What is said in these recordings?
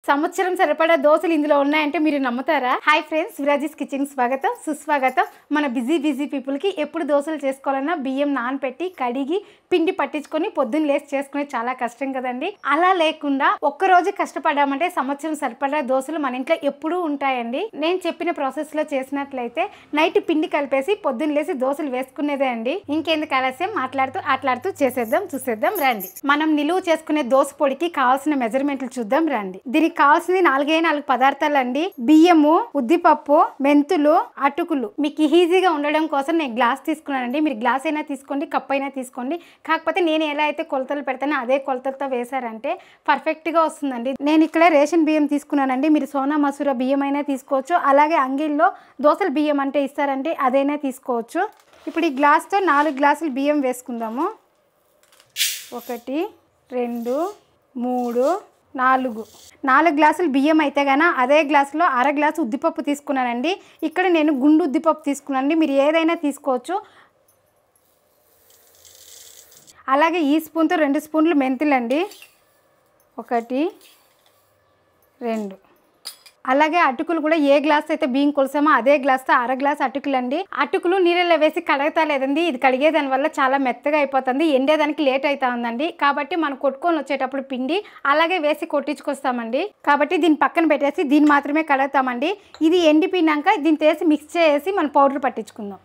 సంవత్సరం సరిపడా దోశలు ఇందులో ఉన్నాయంటే మీరు నమ్ముతారా? హాయ్ ఫ్రెండ్స్, విరాజీస్ కిచెన్ స్వాగతం సుస్వాగతం. మన బిజీ పీపుల్కి ఎప్పుడు దోశలు చేసుకోవాలన్నా బియ్యం నానపెట్టి కడిగి పిండి పట్టించుకొని పొద్దున్న లేసి చేసుకునే చాలా కష్టం కదండి. అలా లేకుండా ఒక్కరోజు కష్టపడ్డామంటే సంవత్సరం సరిపడా దోశలు మన ఇంట్లో ఎప్పుడూ ఉంటాయండి. నేను చెప్పిన ప్రాసెస్లో చేసినట్లయితే నైట్ పిండి కలిపేసి పొద్దున్న లేసి దోశలు వేసుకునేదే అండి. ఇంకెందుకు ఆలస్యం, ఆటలాడుతూ చూసేద్దాం రండి. మనం నిలువ చేసుకునే దోశ పొడికి కావాల్సిన మెజర్మెంట్లు చూద్దాం రండి. దీనికి కావాల్సింది 4 పదార్థాలు అండి. బియ్యము, ఉద్దిపప్పు, మెంతులు, అటుకులు. మీకు ఈజీగా ఉండడం కోసం నేను గ్లాస్ తీసుకున్నానండి. మీరు గ్లాస్ అయినా తీసుకోండి, కప్ అయినా తీసుకోండి. కాకపోతే నేను ఎలా అయితే కొలతలు పెడతానో అదే కొలతలతో వేశారంటే పర్ఫెక్ట్గా వస్తుందండి. నేను ఇక్కడ రేషన్ బియ్యం తీసుకున్నానండి. మీరు సోనా మసూర బియ్యం అయినా తీసుకోవచ్చు. అలాగే అంగిల్లో దోశల బియ్యం అంటే ఇస్తారండి, అదైనా తీసుకోవచ్చు. ఇప్పుడు ఈ గ్లాస్తో 4 గ్లాసులు బియ్యం వేసుకుందాము. 1 2 3 4 గ్లాసులు బియ్యం అయితే గాన అదే గ్లాసులో అర గ్లాసు ఉద్దిపప్పు తీసుకున్నానండి. ఇక్కడ నేను గుండు ఉద్దిపప్పు తీసుకున్నానండి. మీరు ఏదైనా తీసుకోవచ్చు. అలాగే ఈ స్పూన్తో 2 స్పూన్లు మెంతులండి. 1 2. అలాగే అటుకులు కూడా ఏ గ్లాస్ అయితే బియ్యం కొలిసామో అదే గ్లాస్తో అర గ్లాస్ అటుకులు అండి. అటుకులు నీళ్ళలో వేసి కడగతా లేదండి. ఇది కడిగేదాని వల్ల చాలా మెత్తగా అయిపోతుంది, ఎండేదానికి లేట్ అవుతా ఉందండి. కాబట్టి మనం కొట్టుకొని వచ్చేటప్పుడు పిండి అలాగే వేసి కొట్టించుకొస్తామండి. కాబట్టి దీన్ని పక్కన పెట్టేసి దీన్ని మాత్రమే కడుగుతామండి. ఇది ఎండిపోయినాక దీన్ని తీసి మిక్స్ చేసి మనం పౌడర్ పట్టించుకుందాం.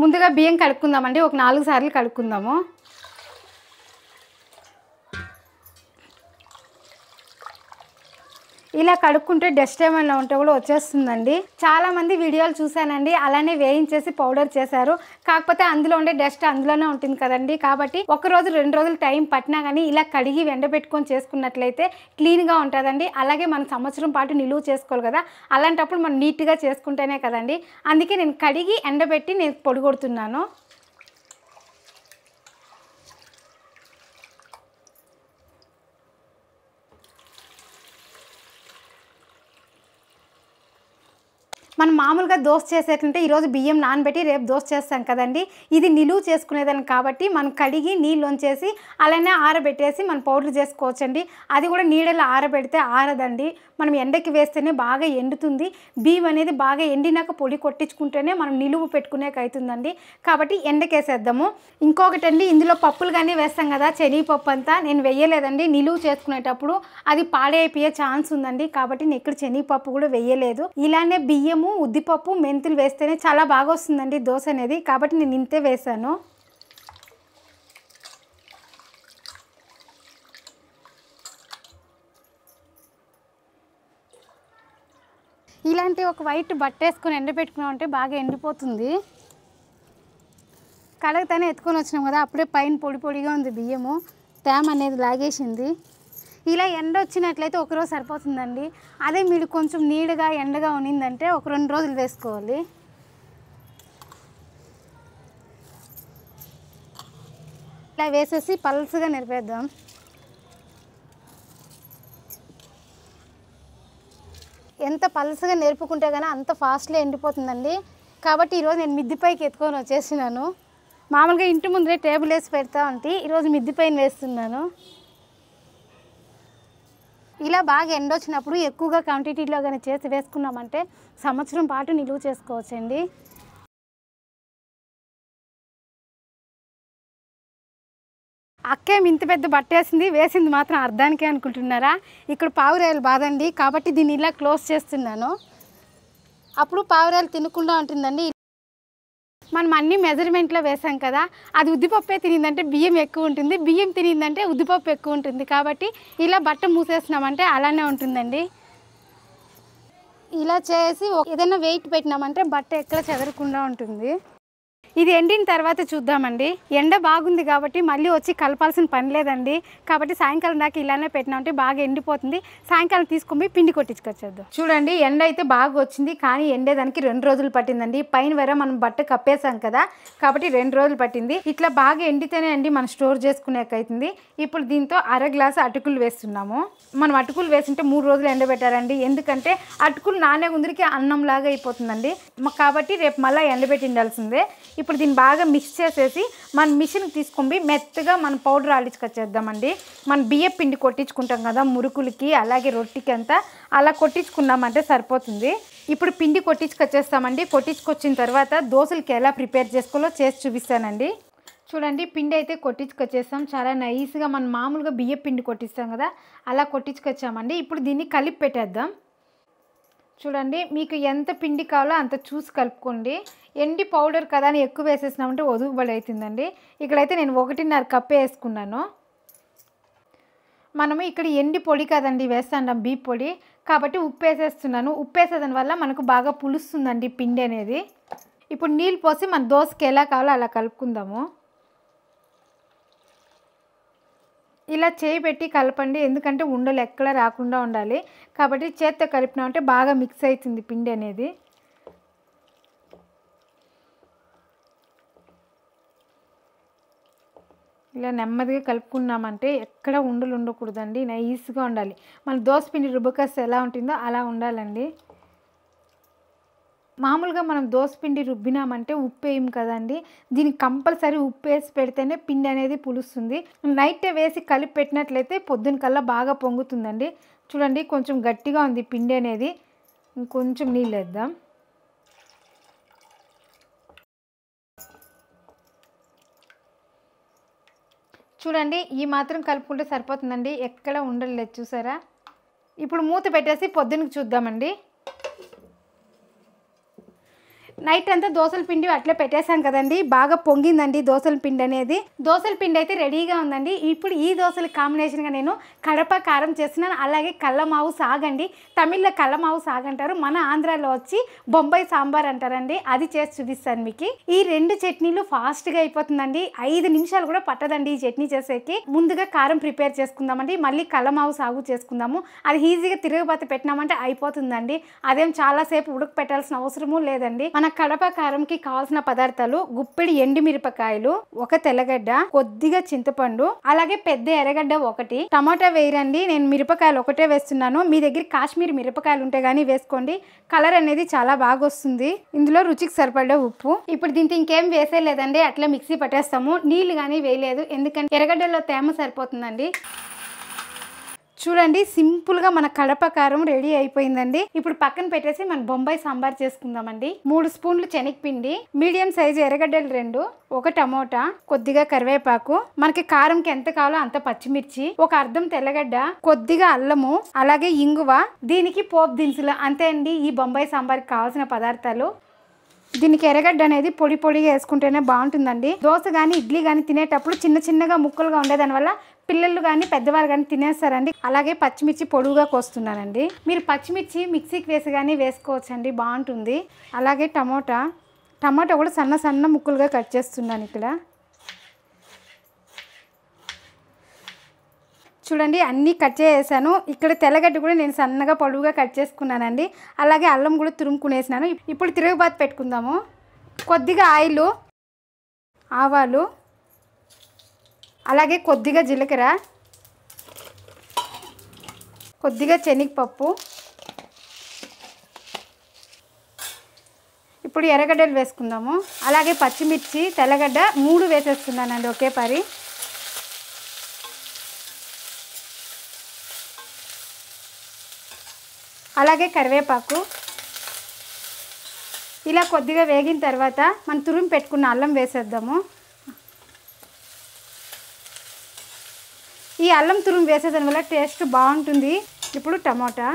ముందుగా బియ్యం కడుక్కుందామండి. ఒక 4 సార్లు కడుక్కుందాము. ఇలా కడుక్కుంటే డస్ట్ ఏమైనా ఉంటే కూడా వచ్చేస్తుందండి. చాలామంది వీడియోలు చూశానండి, అలానే వేయించేసి పౌడర్ చేశారు. కాకపోతే అందులో ఉండే డస్ట్ అందులోనే ఉంటుంది కదండి. కాబట్టి 1 రోజు 2 రోజులు టైం పట్టినా కానీ ఇలా కడిగి ఎండబెట్టుకొని చేసుకున్నట్లయితే క్లీన్గా ఉంటుందండి. అలాగే మనం సంవత్సరం పాటు నిలువ చేసుకోవాలి కదా, అలాంటప్పుడు మనం నీట్గా చేసుకుంటేనే కదండి. అందుకే నేను కడిగి ఎండబెట్టి నేను పొడి కొడుతున్నాను. మనం మామూలుగా దోశ చేసేటంటే ఈరోజు బియ్యం నానబెట్టి రేపు దోశ చేస్తాం కదండి. ఇది నిలువ చేసుకునేదాన్ని కాబట్టి మనం కడిగి నీళ్ళు వంచేసి అలానే ఆరబెట్టేసి మనం పౌడర్ చేసుకోవచ్చండి. అది కూడా నీడలో ఆరబెడితే ఆరదండి. మనం ఎండకి వేస్తేనే బాగా ఎండుతుంది. బియ్యం అనేది బాగా ఎండినాక పొడి కొట్టించుకుంటేనే మనం నిలువ పెట్టుకునేకి అవుతుందండి. కాబట్టి ఎండకేసేద్దాము. ఇంకొకటి అండి, ఇందులో పప్పులు కానీ వేస్తాం కదా, శనగపప్పు అంతా నేను వేయలేదండి. నిలువ చేసుకునేటప్పుడు అది పాడైపోయే ఛాన్స్ ఉందండి. కాబట్టి నేను ఇక్కడ శనగపప్పు కూడా వేయలేదు. ఇలానే బియ్యము, ఉద్దిపప్పు, మెంతులు వేస్తేనే చాలా బాగా వస్తుందండి దోశ అనేది. కాబట్టి నేను ఇంతే వేసాను. ఇలాంటి ఒక వైట్ బట్ట వేసుకొని ఎండబెట్టుకున్నామంటే బాగా ఎండిపోతుంది. కడగతానే ఎత్తుకొని వచ్చినాం కదా, అప్పుడే పైన పొడిగా ఉంది బియ్యము, తేమ అనేది లాగేసింది. ఇలా ఎండ వచ్చినట్లయితే 1 రోజు సరిపోతుందండి. అదే మీరు కొంచెం నీడగా ఎండగా ఉన్నిందంటే ఒక 2 రోజులు వేసుకోవాలి. ఇలా వేసేసి పల్సగా నిలిపేద్దాం. ఎంత పల్సగా నేర్పుకుంటే కానీ అంత ఫాస్ట్గా ఎండిపోతుందండి. కాబట్టి ఈరోజు నేను మిద్దిపైకి ఎత్తుకొని వచ్చేసినాను. మామూలుగా ఇంటి ముందరే టేబుల్ వేసి పెడతా ఉంటే ఈరోజు మిద్దిపైన వేస్తున్నాను. ఇలా బాగా ఎండొచ్చినప్పుడు ఎక్కువగా క్వాంటిటీలో కానీ చేసి వేసుకున్నామంటే సంవత్సరం పాటు నిలువ చేసుకోవచ్చండి. అక్కేం ఇంత పెద్ద బట్ట వేసింది మాత్రం అర్థానికే అనుకుంటున్నారా? ఇక్కడ పావురాయలు బాదండి, కాబట్టి దీన్ని ఇలా క్లోజ్ చేస్తున్నాను. అప్పుడు పావురాయలు తినకుండా ఉంటుందండి. మనం అన్ని మెజర్మెంట్లో వేసాం కదా, అది ఉద్దిపప్పే తినిందంటే బియ్యం ఎక్కువ ఉంటుంది, బియ్యం తినిందంటే ఉద్దిపప్పు ఎక్కువ ఉంటుంది. కాబట్టి ఇలా బట్ట మూసేసినామంటే అలానే ఉంటుందండి. ఇలా చేసి ఏదైనా వెయిట్ పెట్టినామంటే బట్ట ఎక్కడ చెదరకుండా ఉంటుంది. ఇది ఎండిన తర్వాత చూద్దామండి. ఎండ బాగుంది కాబట్టి మళ్ళీ వచ్చి కలపాల్సిన పని లేదండి. కాబట్టి సాయంకాలం దాకా ఇలానే పెట్టినామంటే బాగా ఎండిపోతుంది. సాయంకాలం తీసుకొని పిండి కొట్టించుకొచ్చేద్దాం. చూడండి, ఎండ అయితే బాగా వచ్చింది, కానీ ఎండేదానికి 2 రోజులు పట్టిందండి. పైన వేరే మనం బట్ట కప్పేసాం కదా, కాబట్టి 2 రోజులు పట్టింది. ఇట్లా బాగా ఎండితేనే అండి మనం స్టోర్ చేసుకునేకైతుంది. ఇప్పుడు దీంతో అర గ్లాసు అటుకులు వేస్తున్నాము. మనం అటుకులు వేసింటే 3 రోజులు ఎండబెట్టారండి. ఎందుకంటే అటుకులు నానే ముందరికి అన్నంలాగా అయిపోతుందండి. కాబట్టి రేపు మళ్ళీ ఎండబెట్టి ఉండాల్సిందే. ఇప్పుడు దీన్ని బాగా మిక్స్ చేసేసి మన మిషన్కి తీసుకొని మెత్తగా మన పౌడర్ ఆడించుకొచ్చేద్దామండి. మన బియ్యం పిండి కొట్టించుకుంటాం కదా మురుకులకి అలాగే రొట్టికి అంతా అలా కొట్టించుకున్నామంటే సరిపోతుంది. ఇప్పుడు పిండి కొట్టించుకొచ్చేస్తామండి. కొట్టించుకొచ్చిన తర్వాత దోశలకి ఎలా ప్రిపేర్ చేసుకోవాలో చేసి చూపిస్తానండి. చూడండి పిండి అయితే కొట్టించుకొచ్చేస్తాం. చాలా నైస్గా మనం మామూలుగా బియ్యం పిండి కొట్టిస్తాం కదా అలా కొట్టించుకొచ్చామండి. ఇప్పుడు దీన్ని కలిపి పెట్టేద్దాం. చూడండి మీకు ఎంత పిండి కావాలో అంత చూసి కలుపుకోండి. ఎండి పౌడర్ కదా అని ఎక్కువ వేసేసినామంటే ఒదుగుబడి అవుతుందండి. ఇక్కడైతే నేను 1.5 కప్పు వేసుకున్నాను. మనము ఇక్కడ ఎండి పొడి కదండి వేస్తాం బియ్య పొడి కాబట్టి ఉప్పు వేసేస్తున్నాను. ఉప్పు వేసేదాని వల్ల మనకు బాగా పులుస్తుందండి పిండి అనేది. ఇప్పుడు నీళ్ళు పోసి మన దోశకి ఎలా కావాలో అలా కలుపుకుందాము. ఇలా చేయి పెట్టి కలపండి, ఎందుకంటే ఉండలు ఎక్కడ రాకుండా ఉండాలి కాబట్టి చేత్తో కలిపినామంటే బాగా మిక్స్ అవుతుంది పిండి అనేది. ఇలా నెమ్మదిగా కలుపుకున్నామంటే ఎక్కడ ఉండలు ఉండకూడదండి, నైస్గా ఉండాలి. మన దోశ పిండి రుబ్బకస్ ఎలా ఉంటుందో అలా ఉండాలండి. మామూలుగా మనం దోసపిండి రుబ్బినామంటే ఉప్పు వేయం కదండి, దీనికి కంపల్సరీ ఉప్పు వేసి పెడితేనే పిండి అనేది పులుస్తుంది. నైట్ వేసి కలిపి పెట్టినట్లయితే పొద్దున కల్లా బాగా పొంగుతుందండి. చూడండి కొంచెం గట్టిగా ఉంది పిండి అనేది. ఇంకొంచెం నీళ్ళు వేద్దాం. చూడండి ఈ మాత్రం కలుపుకుంటే సరిపోతుందండి, ఎక్కడ ఉండలేదు చూసారా. ఇప్పుడు మూత పెట్టేసి పొద్దునకి చూద్దామండి. నైట్ అంతా దోశల పిండి అట్లే పెట్టేసాం కదండి, బాగా పొంగిందండి దోశల పిండి అనేది. దోశల పిండి అయితే రెడీగా ఉందండి. ఇప్పుడు ఈ దోశల కాంబినేషన్గా నేను కడప కారం చేస్తున్నాను. అలాగే కల్లమావు సాగండి, తమిళ్లో కల్లమావు సాగు అంటారు, మన ఆంధ్రాలో వచ్చి బొంబాయి సాంబార్ అంటారండి. అది చేసి చూపిస్తాను మీకు. ఈ రెండు చట్నీలు ఫాస్ట్గా అయిపోతుందండి, 5 నిమిషాలు కూడా పట్టదండి ఈ చట్నీ చేసేకి. ముందుగా కారం ప్రిపేర్ చేసుకుందామండి, మళ్ళీ కల్లమావు సాగు చేసుకుందాము. అది ఈజీగా తిరగబాత పెట్టినామంటే అయిపోతుందండి, అదేం చాలాసేపు ఉడక పెట్టాల్సిన అవసరము లేదండి. మన కడప కారంకి కావాల్సిన పదార్థాలు: గుప్పెడి ఎండి మిరపకాయలు, 1 తెల్లగడ్డ, కొద్దిగా చింతపండు, అలాగే పెద్ద ఎర్రగడ్డ 1, టమాటా వేయరండి, నేను మిరపకాయలు ఒకటే వేస్తున్నాను. మీ దగ్గర కాశ్మీర్ మిరపకాయలు ఉంటే గానీ వేసుకోండి, కలర్ అనేది చాలా బాగా వస్తుంది. ఇందులో రుచికి సరిపడే ఉప్పు. ఇప్పుడు దీంతో ఇంకేం వేసేయలేదండి, అట్లా మిక్సీ పట్టేస్తాము. నీళ్లు కానీ వేయలేదు, ఎందుకంటే ఎర్రగడ్డలో తేమ సరిపోతుందండి. చూడండి సింపుల్గా మన కడప కారం రెడీ అయిపోయిందండి. ఇప్పుడు పక్కన పెట్టేసి మనం బొంబాయి సాంబార్ చేసుకుందామండి. 3 స్పూన్లు శనగపిండి, మీడియం సైజు ఎర్రగడ్డలు 2, 1 టమోటా, కొద్దిగా కరివేపాకు, మనకి కారంకి ఎంత కావాలో అంత పచ్చిమిర్చి, 1 అర్ధం తెల్లగడ్డ, కొద్దిగా అల్లము, అలాగే ఇంగువ. దీనికి పోపు దినుసులు. అంతే అండి ఈ బొంబాయి సాంబార్కి కావాల్సిన పదార్థాలు. దీనికి ఎర్రగడ్డ అనేది పొడి పొడిగా వేసుకుంటేనే బాగుంటుందండి. దోశ కానీ ఇడ్లీ కానీ తినేటప్పుడు చిన్న చిన్నగా ముక్కలుగా ఉండేదానివల్ల పిల్లలు కానీ పెద్దవాళ్ళు కానీ తినేస్తారండి. అలాగే పచ్చిమిర్చి పొడుగుగా కోస్తున్నానండి. మీరు పచ్చిమిర్చి మిక్సీకి వేసి కానీ వేసుకోవచ్చండి, బాగుంటుంది. అలాగే టమాటా కూడా సన్న సన్న ముక్కలుగా కట్ చేస్తున్నాను ఇక్కడ. చూడండి అన్నీ కట్ చేసాను. ఇక్కడ తెల్లగడ్డ కూడా నేను సన్నగా పొడవుగా కట్ చేసుకున్నానండి. అలాగే అల్లం కూడా తురుముకునేసినాను. ఇప్పుడు తిరుగుబాతు పెట్టుకుందాము. కొద్దిగా ఆయిల్, ఆవాలు, అలాగే కొద్దిగా జీలకర్ర, కొద్దిగా శనగపప్పు. ఇప్పుడు ఎర్రగడ్డలు వేసుకుందాము. అలాగే పచ్చిమిర్చి, తెల్లగడ్డ 3 వేసేస్తున్నానండి ఒకే పరి. అలాగే కరివేపాకు. ఇలా కొద్దిగా వేగిన తర్వాత మనం తురుము పెట్టుకున్న అల్లం వేసేద్దాము. ఈ అల్లం తురుము వేసేదాని వల్ల టేస్ట్ బాగుంటుంది. ఇప్పుడు టమోటా,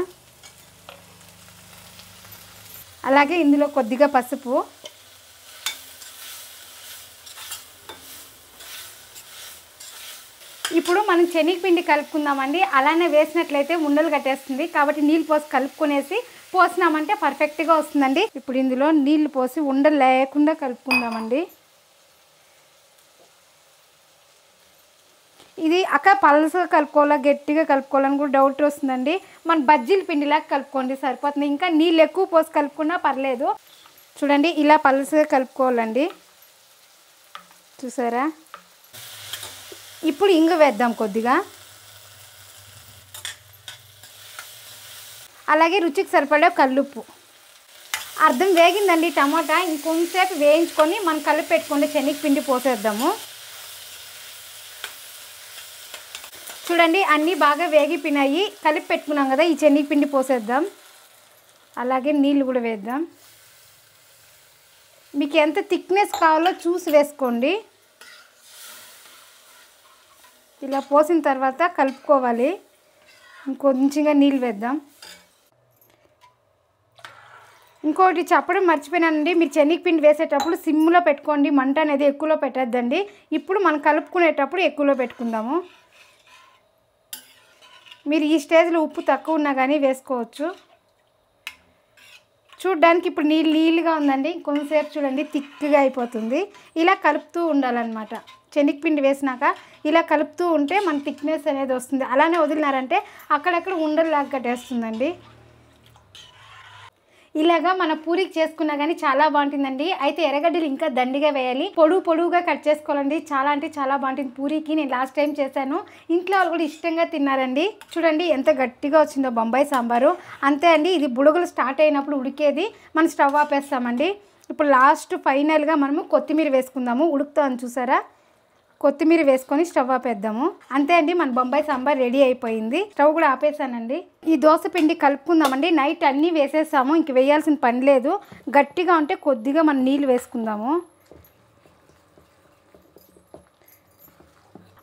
అలాగే ఇందులో కొద్దిగా పసుపు, ఇప్పుడు మనం శనగపిండి కలుపుకుందామండి. అలానే వేసినట్లయితే ఉండలు కట్టేస్తుంది కాబట్టి నీళ్ళు పోసి కలుపుకొనేసి పోసినామంటే పర్ఫెక్ట్గా వస్తుందండి. ఇప్పుడు ఇందులో నీళ్లు పోసి ఉండలు లేకుండా కలుపుకుందామండి. ఇది పల్సగా కలుపుకోవాలా గట్టిగా కలుపుకోవాలని కూడా డౌట్ వస్తుందండి. మన బజ్జీల పిండిలాగా కలుపుకోండి సరిపోతుంది. ఇంకా నీళ్ళు ఎక్కువ పోసి కలుపుకున్నా పర్లేదు. చూడండి ఇలా పల్సగా కలుపుకోవాలండి. చూసారా. ఇప్పుడు ఇంగు వేద్దాం కొద్దిగా. అలాగే రుచికి సరిపడే కల్లుప్పు. అర్థం వేగిందండి టమాటా. ఇంకొంచెంసేపు వేయించుకొని మనం కలిపి పెట్టుకుంటే శనగపిండి పోసేద్దాము. చూడండి అన్నీ బాగా వేగిపోయినాయి. కలిపి పెట్టుకున్నాం కదా, ఈ శనగపిండి పోసేద్దాం. అలాగే నీళ్ళు కూడా వేద్దాం. మీకు ఎంత థిక్నెస్ కావాలో చూసి వేసుకోండి. ఇలా పోసిన తర్వాత కలుపుకోవాలి. ఇంకొంచెంగా నీళ్ళు వేద్దాం. ఇంకోటి చెప్పడం మర్చిపోయినానండి, మీరు శనగపిండి వేసేటప్పుడు సిమ్లో పెట్టుకోండి, మంట అనేది ఎక్కువలో పెట్టద్దండి. ఇప్పుడు మనం కలుపుకునేటప్పుడు ఎక్కువలో పెట్టుకుందాము. మీరు ఈ స్టేజ్లో ఉప్పు తక్కువ ఉన్నా కానీ వేసుకోవచ్చు. చూడ్డానికి ఇప్పుడు నీళ్ళుగా ఉందండి. కొంచెంసేపు చూడండి థిక్గా అయిపోతుంది. ఇలా కలుపుతూ ఉండాలన్నమాట. శనగపిండి వేసినాక ఇలా కలుపుతూ ఉంటే మన థిక్నెస్ అనేది వస్తుంది. అలానే వదిలినారంటే అక్కడక్కడ ఉండలాగా కట్టేస్తుందండి. ఇలాగా మన పూరికి చేసుకున్నా కానీ చాలా బాగుంటుందండి. అయితే ఎర్రగడ్డలు ఇంకా దండిగా వేయాలి. పొడువుగా కట్ చేసుకోవాలండి. చాలా అంటే చాలా బాగుంటుంది పూరికి. నేను లాస్ట్ టైం చేశాను, ఇంట్లో వాళ్ళు కూడా ఇష్టంగా తిన్నారండి. చూడండి ఎంత గట్టిగా వచ్చిందో బొంబాయి సాంబారు. అంతే అండి, ఇది బుడగలు స్టార్ట్ అయినప్పుడు ఉడికేది. మనం స్టవ్ ఆపేస్తామండి. ఇప్పుడు లాస్ట్ ఫైనల్గా మనము కొత్తిమీర వేసుకుందాము. ఉడుకుతామని చూసారా, కొత్తిమీర వేసుకొని స్టవ్ ఆపేద్దాము. అంతే అండి, మన బొంబాయి సాంబార్ రెడీ అయిపోయింది. స్టవ్ కూడా ఆపేసానండి. ఈ దోశ పిండి కలుపుకుందామండి. నైట్ అన్నీ వేసేసాము, ఇంక వేయాల్సిన పని లేదు. గట్టిగా ఉంటే కొద్దిగా మనం నీళ్ళు వేసుకుందాము.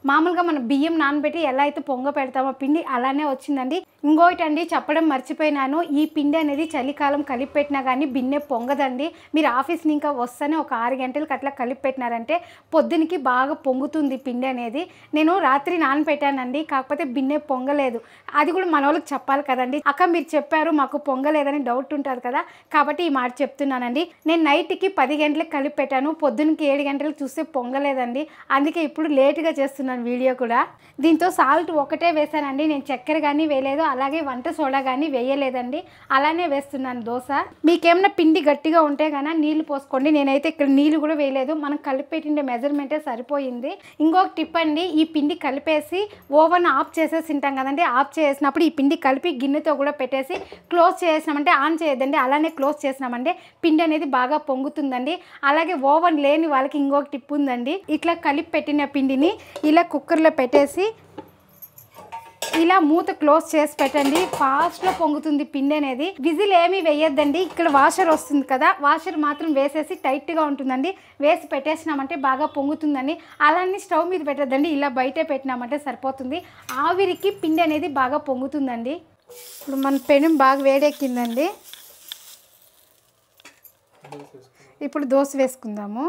మామూలుగా మనం బియ్యం నానబెట్టి ఎలా అయితే పొంగ పెడతామో పిండి అలానే వచ్చిందండి. ఇంకోటి అండి చెప్పడం మర్చిపోయినాను, ఈ పిండి అనేది చలికాలం కలిపి పెట్టినా కానీ బిన్నె పొంగదండి. మీరు ఆఫీస్ని ఇంకా వస్తేనే ఒక 6 గంటలకు అట్లా కలిపి పెట్టినారంటే పొద్దునికి బాగా పొంగుతుంది పిండి అనేది. నేను రాత్రి నానబెట్టానండి, కాకపోతే బిన్నె పొంగలేదు. అది కూడా మన వాళ్ళకి చెప్పాలి కదండి. అక్క మీరు చెప్పారు మాకు పొంగలేదని డౌట్ ఉంటుంది కదా, కాబట్టి ఈ మాట చెప్తున్నానండి. నేను నైట్కి 10 గంటలకు కలిపి పెట్టాను, పొద్దున్నకి 7 గంటలకు చూస్తే పొంగలేదండి. అందుకే ఇప్పుడు లేట్గా చేస్తున్నాను వీడియో కూడా. దీంతో సాల్ట్ ఒకటే వేసానండి, నేను చక్కెర కానీ వేయలేదు, అలాగే వంట సోడా కానీ వేయలేదండి. అలానే వేస్తున్నాను దోశ. మీకేమైనా పిండి గట్టిగా ఉంటే కన్నా నీళ్లు పోసుకోండి. నేనైతే ఇక్కడ నీళ్ళు కూడా వేయలేదు, మనం కలిపి పెట్టిండే మెజర్మెంటే సరిపోయింది. ఇంకొక టిప్ అండి, ఈ పిండి కలిపేసి ఓవెన్ ఆఫ్ చేసేసి ఉంటాం కదండి, ఆఫ్ చేసినప్పుడు ఈ పిండి కలిపి గిన్నెతో కూడా పెట్టేసి క్లోజ్ చేసినామంటే, ఆన్ చేయొద్దండి, అలానే క్లోజ్ చేసినామంటే పిండి అనేది బాగా పొంగుతుందండి. అలాగే ఓవెన్ లేని వాళ్ళకి ఇంకొక టిప్ ఉందండి. ఇట్లా కలిపి పెట్టిన పిండిని ఇలా కుక్కర్లో పెట్టేసి ఇలా మూత క్లోజ్ చేసి పెట్టండి. ఫాస్ట్లో పొంగుతుంది పిండి అనేది. విజిల్ ఏమీ వేయొద్దండి. ఇక్కడ వాషర్ వస్తుంది కదా, వాషర్ మాత్రం వేసేసి టైట్గా ఉంటుందండి, వేసి పెట్టేసినామంటే బాగా పొంగుతుందండి. అలానే స్టవ్ మీద పెట్టద్దండి, ఇలా బయటే పెట్టినామంటే సరిపోతుంది. ఆవిరికి పిండి అనేది బాగా పొంగుతుందండి. ఇప్పుడు మన పెనం బాగా వేడెక్కిందండి. ఇప్పుడు దోశ వేసుకుందాము.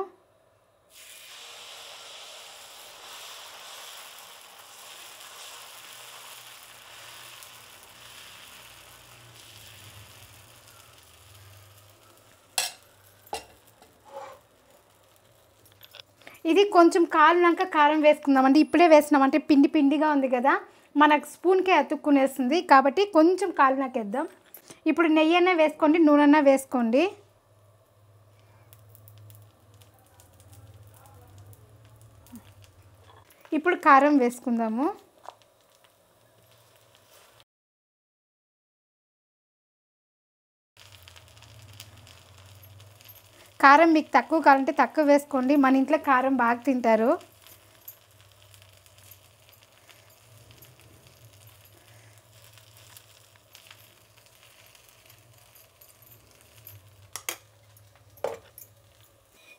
ఇది కొంచెం కాలినాక కారం వేసుకుందామండి. ఇప్పుడే వేసినామంటే పిండిగా ఉంది కదా, మనకు స్పూన్కే అతుక్కునేస్తుంది. కాబట్టి కొంచెం కాలినాక వేద్దాం. ఇప్పుడు నెయ్యి అన్నా వేసుకోండి, నూనె అన్నా వేసుకోండి. ఇప్పుడు కారం వేసుకుందాము. కారం మీకు తక్కువ కావాలంటే తక్కువ వేసుకోండి, మన ఇంట్లో కారం బాగా తింటారు.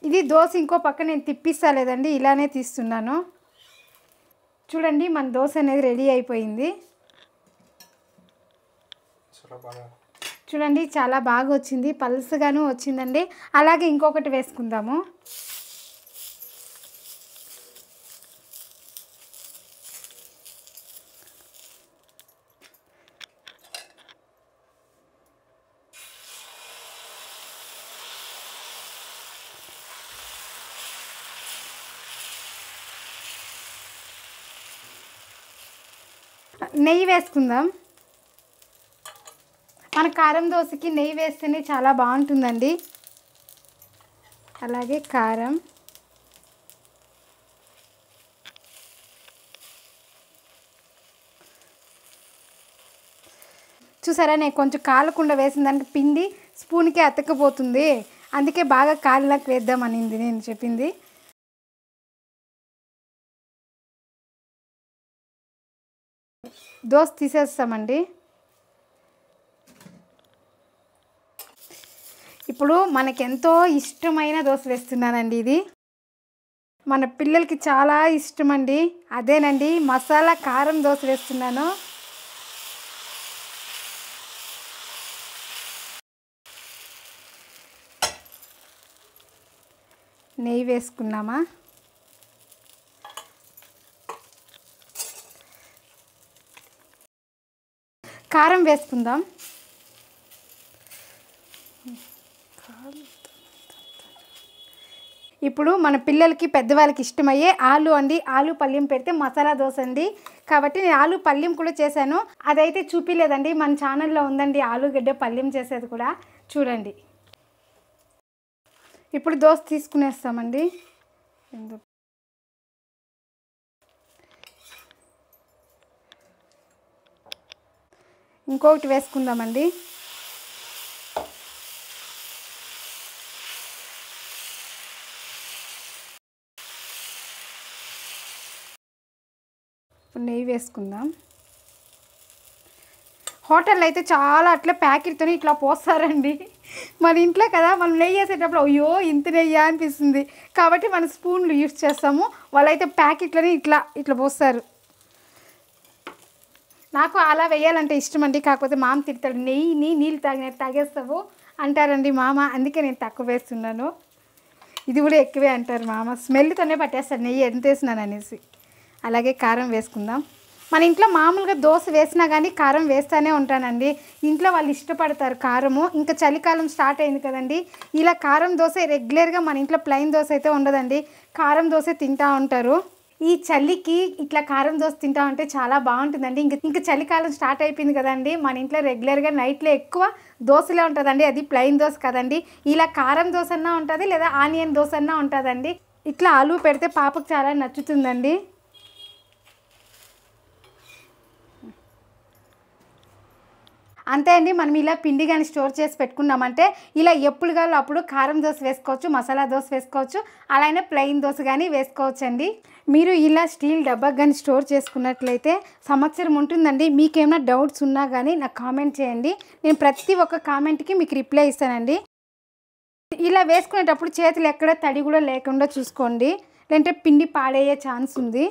ఇది దోశ ఇంకో పక్క నేను తిప్పిస్తా లేదండి, ఇలానే తీస్తున్నాను. చూడండి మన దోశ అనేది రెడీ అయిపోయింది. చూడండి చాలా బాగా వచ్చింది, పల్సగాను వచ్చిందండి. అలాగే ఇంకొకటి వేసుకుందాము. నెయ్యి వేసుకుందాం. మన కారం దోశకి నెయ్యి వేస్తేనే చాలా బాగుంటుందండి. అలాగే కారం, చూసారా నేను కొంచెం కాలకుండా వేసిన దానికి పిండి స్పూన్కే అతకపోతుంది, అందుకే బాగా కాలినాక వేద్దామనింది నేను చెప్పింది. దోశ తీసేస్తామండి. ఇప్పుడు మనకెంతో ఇష్టమైన దోశ వేస్తున్నానండి. ఇది మన పిల్లలకి చాలా ఇష్టం అండి. అదేనండి మసాలా కారం దోశ వేస్తున్నాను. నెయ్యి వేసుకున్నామా, కారం వేసుకుందాం. ఇప్పుడు మన పిల్లలకి పెద్దవాళ్ళకి ఇష్టమయ్యే ఆలు అండి, ఆలు పల్యం పెడితే మసాలా దోశ అండి. కాబట్టి నేను ఆలు పల్యం కూడా చేశాను, అదైతే చూపిలేదండి, మన ఛానల్లో ఉందండి ఆలుగడ్డ పల్యం చేసేది కూడా, చూడండి. ఇప్పుడు దోశ తీసుకునేస్తామండి. ఇంకొకటి వేసుకుందామండి. నెయ్యి వేసుకుందాం. హోటల్లో అయితే చాలా అట్లా ప్యాకెట్తో ఇట్లా పోస్తారండి. మన ఇంట్లో కదా మనం నెయ్యి వేసేటప్పుడు అయ్యో ఇంత నెయ్యి అనిపిస్తుంది, కాబట్టి మన స్పూన్లు యూస్ చేస్తాము. వాళ్ళైతే ప్యాకెట్లని ఇట్లా ఇట్లా పోస్తారు. నాకు అలా వేయాలంటే ఇష్టం అండి, కాకపోతే మామ తిడతాడు, నెయ్యిని నీళ్ళు తాగినట్టు తాగేస్తావు అంటారండి మామ, అందుకే నేను తక్కువ వేస్తున్నాను. ఇది కూడా ఎక్కువే అంటారు మామ, స్మెల్తోనే పట్టేస్తారు నెయ్యి ఎంత వేసినాను అనేసి. అలాగే కారం వేసుకుందాం. మన ఇంట్లో మామూలుగా దోశ వేసినా కానీ కారం వేస్తూనే ఉంటానండి. ఇంట్లో వాళ్ళు ఇష్టపడతారు కారము. ఇంకా చలికాలం స్టార్ట్ అయింది కదండి, ఇలా కారం దోశ రెగ్యులర్గా మన ఇంట్లో ప్లెయిన్ దోశ అయితే ఉండదండి, కారం దోశ తింటూ ఉంటారు. ఈ చలికి ఇట్లా కారం దోశ తింటా ఉంటే చాలా బాగుంటుందండి. ఇంకా చలికాలం స్టార్ట్ అయిపోయింది కదండి, మన ఇంట్లో రెగ్యులర్గా నైట్లో ఎక్కువ దోశలే ఉంటుందండి, అది ప్లెయిన్ దోశ కదండి. ఇలా కారం దోశ అన్నా ఉంటుంది, లేదా ఆనియన్ దోశ అన్నా ఉంటుందండి. ఇట్లా ఆలు పెడితే పాపకు చాలా నచ్చుతుందండి. అంతే అండి, మనం ఇలా పిండి కానీ స్టోర్ చేసి పెట్టుకున్నామంటే ఇలా ఎప్పుడు కావాలో అప్పుడు కారం దోశ వేసుకోవచ్చు, మసాలా దోశ వేసుకోవచ్చు, అలానే ప్లెయిన్ దోశ కానీ వేసుకోవచ్చు అండి. మీరు ఇలా స్టీల్ డబ్బాకి కానీ స్టోర్ చేసుకున్నట్లయితే సంవత్సరం ఉంటుందండి. మీకేమైనా డౌట్స్ ఉన్నా కానీ నాకు కామెంట్ చేయండి, నేను ప్రతి ఒక్క కామెంట్కి మీకు రిప్లై ఇస్తానండి. ఇలా వేసుకునేటప్పుడు చేతులు ఎక్కడ తడి కూడా లేకుండా చూసుకోండి, లేదంటే పిండి పాడయ్యే ఛాన్స్ ఉంది.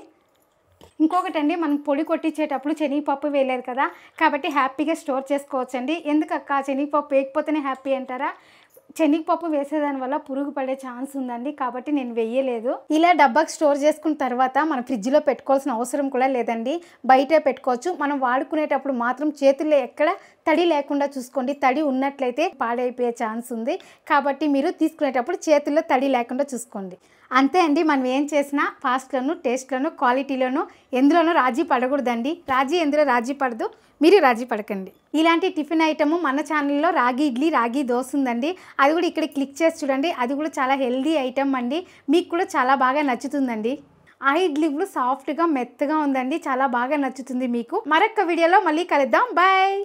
ఇంకొకటి అండి, మనం పొడి కొట్టించేటప్పుడు శనగపప్పు వేయలేదు కదా, కాబట్టి హ్యాపీగా స్టోర్ చేసుకోవచ్చండి. ఎందుకక్క శనగపప్పు వేయకపోతేనే హ్యాపీ అంటారా? శనగపప్పు వేసేదాని వల్ల పురుగు పడే ఛాన్స్ ఉందండి, కాబట్టి నేను వేయలేదు. ఇలా డబ్బాకి స్టోర్ చేసుకున్న తర్వాత మనం ఫ్రిడ్జ్లో పెట్టుకోవాల్సిన అవసరం కూడా లేదండి, బయటే పెట్టుకోవచ్చు. మనం వాడుకునేటప్పుడు మాత్రం చేతుల్లో ఎక్కడ తడి లేకుండా చూసుకోండి, తడి ఉన్నట్లయితే పాడైపోయే ఛాన్స్ ఉంది, కాబట్టి మీరు తీసుకునేటప్పుడు చేతుల్లో తడి లేకుండా చూసుకోండి. అంతే అండి, మనం ఏం చేసినా ఫాస్ట్లోను టేస్ట్లోను క్వాలిటీలోను ఎందులోనూ రాజీ పడకూడదండి. ఎందులో రాజీ పడదు, మీరు రాజీ పడకండి. ఇలాంటి టిఫిన్ ఐటమ్ మన ఛానల్లో రాగి ఇడ్లీ రాగి దోశ ఉందండి, అది కూడా ఇక్కడ క్లిక్ చేసి చూడండి. అది కూడా చాలా హెల్దీ ఐటమ్ అండి, మీకు కూడా చాలా బాగా నచ్చుతుందండి. ఆ ఇడ్లీ కూడా సాఫ్ట్గా మెత్తగా ఉందండి, చాలా బాగా నచ్చుతుంది మీకు. మరొక వీడియోలో మళ్ళీ కలుద్దాం, బాయ్.